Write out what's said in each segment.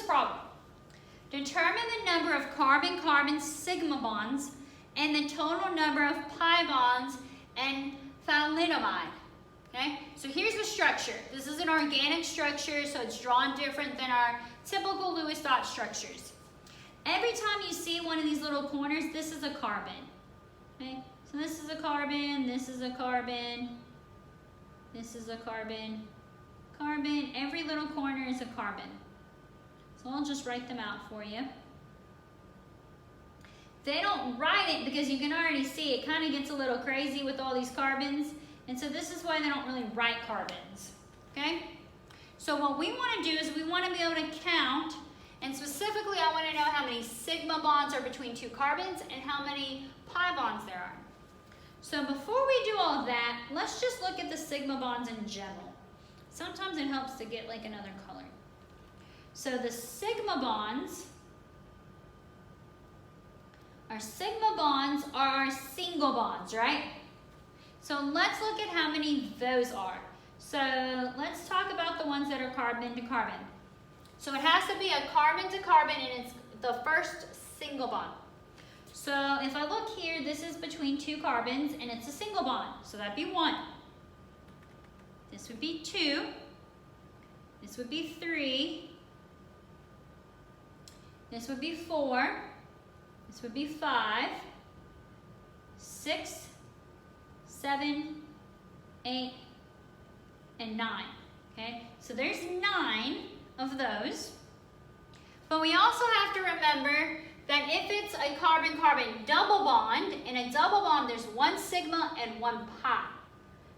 problem. Determine the number of carbon-carbon sigma bonds and the total number of pi bonds in thalidomide. Okay, so here's the structure. This is an organic structure, so it's drawn different than our typical Lewis dot structures. Every time you see one of these little corners, this is a carbon. Okay, so this is a carbon, this is a carbon, this is a carbon, carbon. Every little corner is a carbon. So I'll just write them out for you. They don't write it because you can already see it kind of gets a little crazy with all these carbons. And so this is why they don't really write carbons, okay? So what we want to do is we want to be able to count, and specifically I want to know how many sigma bonds are between two carbons and how many pi bonds there are. So before we do all that, let's just look at the sigma bonds in general. Sometimes it helps to get like another color. So the sigma bonds, our sigma bonds are our single bonds, right? So let's look at how many those are. So let's talk about the ones that are carbon to carbon. So it has to be a carbon to carbon, and it's the first single bond. So if I look here, this is between two carbons and it's a single bond. So that'd be 1. This would be 2. This would be 3. This would be 4. This would be 5, 6, 7, 8, and 9. Okay, so there's 9 of those. But we also have to remember that if it's a carbon-carbon double bond, in a double bond there's 1 sigma and 1 pi.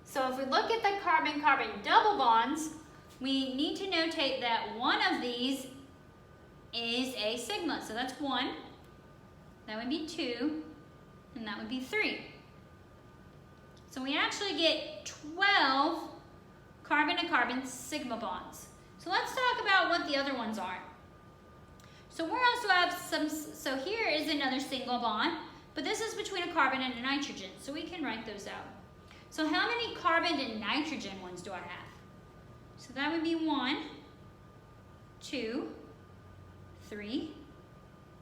So if we look at the carbon-carbon double bonds, we need to notate that one of these is a sigma. So that's 1, that would be 2, and that would be 3. So we actually get 12 carbon-to-carbon sigma bonds. So let's talk about what the other ones are. So we also have some, so here is another single bond, but this is between a carbon and a nitrogen, so we can write those out. So how many carbon and nitrogen ones do I have? So that would be 1, 2, 3,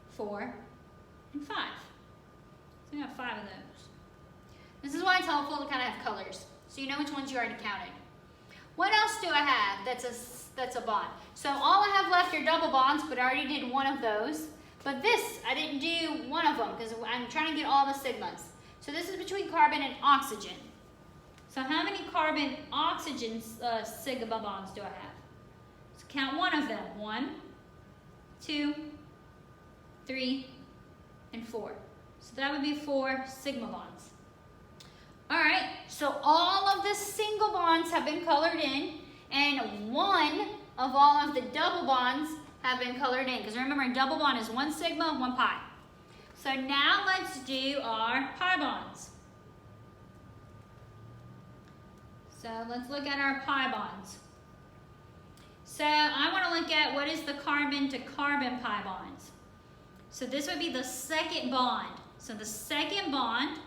4, and 5. So we have 5 of those. This is why it's helpful to kind of have colors, so you know which ones you already counted. What else do I have that's a bond? So all I have left are double bonds, but I already did one of those. But this, I didn't do one of them because I'm trying to get all the sigmas. So this is between carbon and oxygen. So how many carbon-oxygen sigma bonds do I have? So count one of them. 1, 2, 3, and 4. So that would be 4 sigma bonds. All right, so all of the single bonds have been colored in, and 1 of all of the double bonds have been colored in. Because remember, a double bond is 1 sigma, 1 pi. So now let's do our pi bonds. So let's look at our pi bonds. So I want to look at what is the carbon-to-carbon pi bonds. So this would be the second bond. So the second bond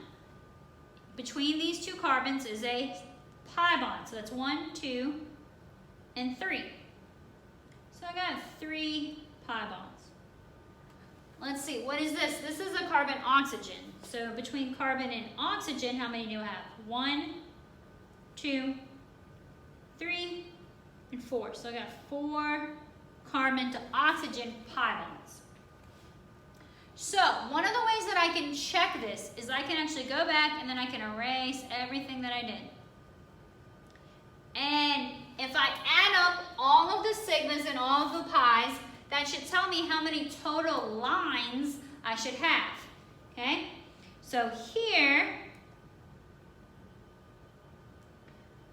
between these two carbons is a pi bond. So that's 1, 2, and 3. So I got 3 pi bonds. Let's see, what is this? This is a carbon-oxygen. So between carbon and oxygen, how many do I have? 1, 2, 3, and 4. So I got 4 carbon to oxygen pi bonds. So one of the ways that I can check this is I can actually go back and then I can erase everything that I did. And if I add up all of the sigmas and all of the pi's, that should tell me how many total lines I should have. Okay? So here,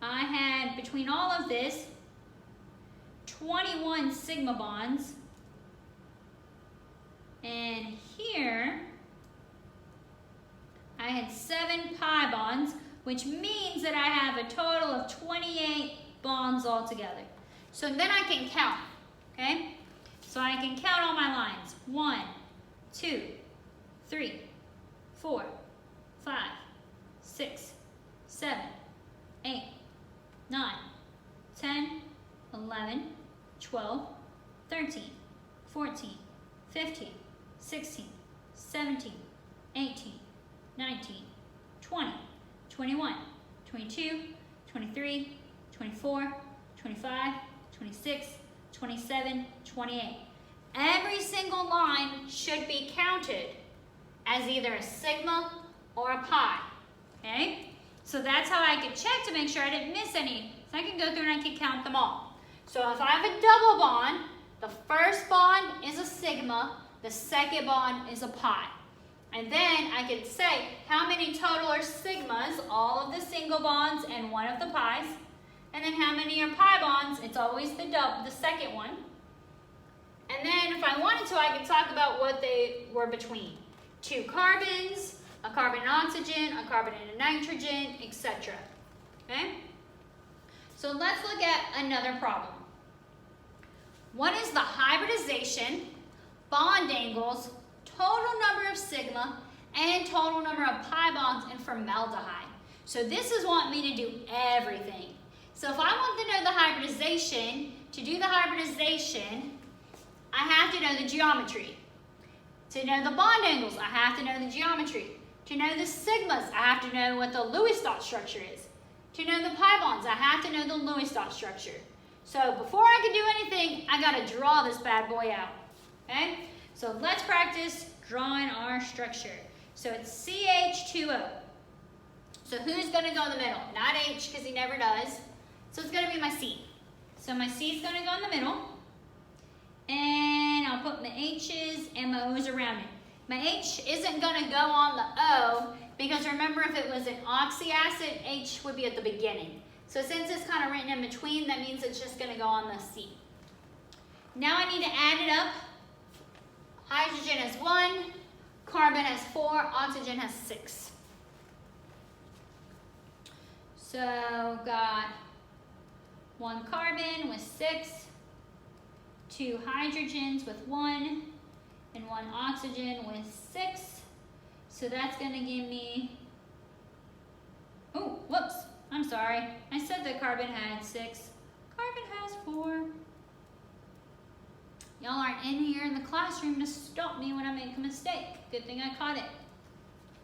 I had, between all of this, 21 sigma bonds. And here, I had 7 pi bonds, which means that I have a total of 28 bonds altogether. So then I can count, okay? So I can count all my lines. 1, 2, 3, 4, 5, 6, 7, 8, 9, 10, 11, 12, 13, 14, 15, 16, 17, 18, 19, 20, 21, 22, 23, 24, 25, 26, 27, 28. Every single line should be counted as either a sigma or a pi, okay? So that's how I could check to make sure I didn't miss any. So I can go through and I can count them all. So if I have a double bond, the first bond is a sigma, the second bond is a pi. And then I could say how many total are sigmas, all of the single bonds and one of the pi's. And then how many are pi bonds, it's always the second one. And then if I wanted to, I could talk about what they were between. 2 carbons, a carbon and oxygen, a carbon and a nitrogen, etc. Okay? So let's look at another problem. What is the hybridization, bond angles, total number of sigma, and total number of pi bonds in formaldehyde? So this is wanting me to do everything. So if I want to know the hybridization, to do the hybridization, I have to know the geometry. To know the bond angles, I have to know the geometry. To know the sigmas, I have to know what the Lewis dot structure is. To know the pi bonds, I have to know the Lewis dot structure. So before I can do anything, I got to draw this bad boy out. Okay? So let's practice drawing our structure. So it's CH2O. So who's going to go in the middle? Not H, because he never does. So it's going to be my C. So my C is going to go in the middle. And I'll put my H's and my O's around it. My H isn't going to go on the O, because remember, if it was an oxy acid, H would be at the beginning. So since it's kind of written in between, that means it's just going to go on the C. Now I need to add it up. Hydrogen has 1, carbon has 4, oxygen has 6. So got 1 carbon with 6, 2 hydrogens with 1, and 1 oxygen with 6. So that's going to give me, oh, whoops, I'm sorry. I said that carbon had 6. Carbon has 4. Y'all aren't in here in the classroom to stop me when I make a mistake. Good thing I caught it.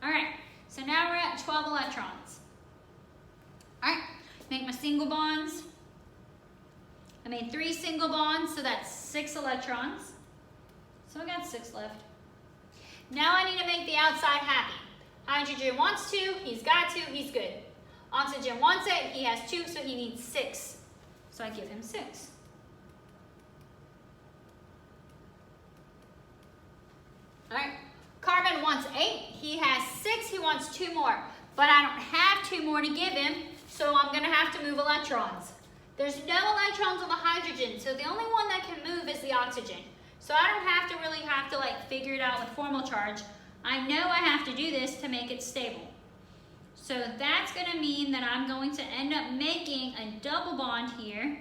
All right, so now we're at 12 electrons. All right, make my single bonds. I made 3 single bonds, so that's 6 electrons. So I got 6 left. Now I need to make the outside happy. Hydrogen wants 2, he's got 2, he's good. Oxygen wants it, he has 2, so he needs 6. So I give him 6. All right, carbon wants 8, he has 6, he wants 2 more. But I don't have 2 more to give him, so I'm gonna have to move electrons. There's no electrons on the hydrogen, so the only one that can move is the oxygen. So I don't really have to like figure it out with formal charge. I know I have to do this to make it stable. So that's gonna mean that I'm going to end up making a double bond here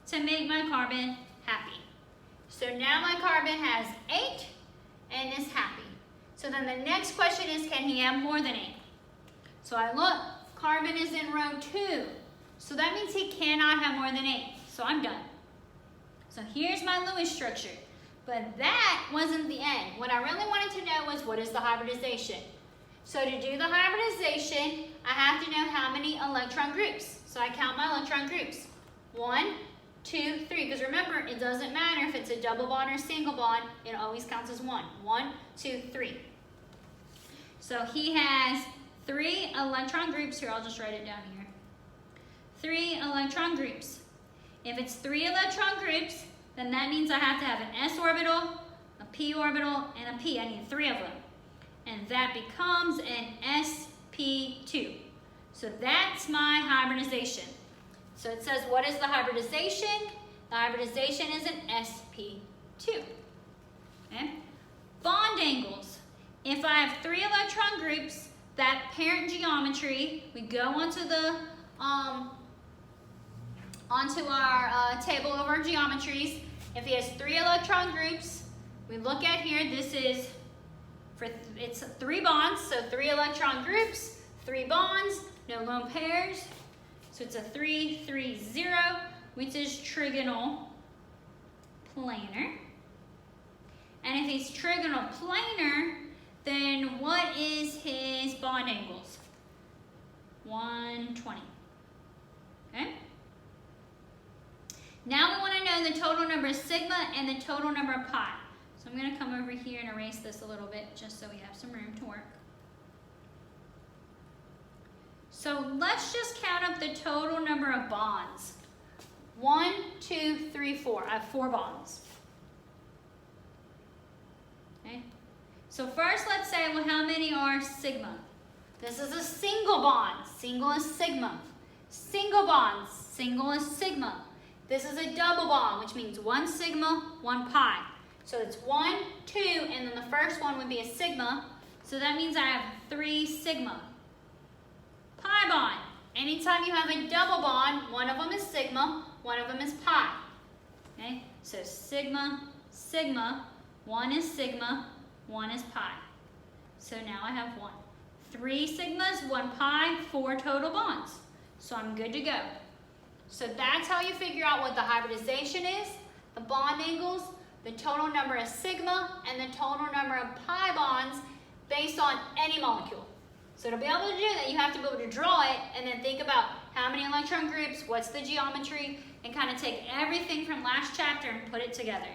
to make my carbon happy. So now my carbon has 8 and is happy. So then the next question is, can he have more than 8? So I look, carbon is in row 2. So that means he cannot have more than 8. So I'm done. So here's my Lewis structure. But that wasn't the end. What I really wanted to know was, what is the hybridization? So to do the hybridization, I have to know how many electron groups. So I count my electron groups. 1, 2, 3. Because remember, it doesn't matter if it's a double bond or single bond. It always counts as 1. 1, 2, 3. So he has 3 electron groups. Here, I'll just write it down here. 3 electron groups. If it's 3 electron groups, then that means I have to have an s orbital, a p orbital, and a p. I need 3 of them. And that becomes an sp2. So that's my hybridization. So it says, what is the hybridization? The hybridization is an sp2. Okay? Bond angles. If I have 3 electron groups, that parent geometry, we go onto the onto our table of our geometries. If he has 3 electron groups, we look at here, this is, it's 3 bonds, so 3 electron groups, 3 bonds, no lone pairs. So it's a 3, 3, 0, which is trigonal planar. if he's trigonal planar, then what is his bond angles? 120. Okay? Now we want to know the total number of sigma and the total number of pi. So I'm going to come over here and erase this a little bit just so we have some room to work. So let's just count up the total number of bonds. 1, 2, 3, 4. I have 4 bonds. Okay. So first let's say, well, how many are sigma? This is a single bond. Single is sigma. Single bonds. Single is sigma. This is a double bond, which means 1 sigma, 1 pi. So it's 1, 2, and then the first one would be a sigma. So that means I have 3 sigma. Pi bond. Anytime you have a double bond, one of them is sigma, one of them is pi. Okay? So sigma, sigma, 1 is sigma, 1 is pi. So now I have 1. 3 sigmas, 1 pi, 4 total bonds. So I'm good to go. So that's how you figure out what the hybridization is, the bond angles, the total number of sigma, and the total number of pi bonds based on any molecule. So to be able to do that, you have to be able to draw it and then think about how many electron groups, what's the geometry, and kind of take everything from last chapter and put it together.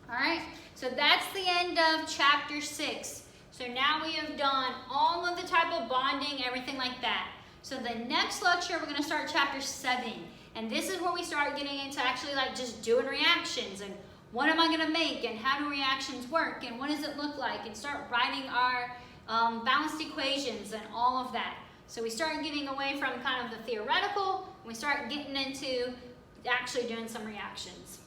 All right, so that's the end of chapter 6. So now we have done all of the type of bonding, everything like that. So the next lecture, we're going to start chapter 7. And this is where we start getting into actually like just doing reactions and what am I going to make and how do reactions work and what does it look like, and start writing our balanced equations and all of that. So we start getting away from kind of the theoretical and we start getting into actually doing some reactions.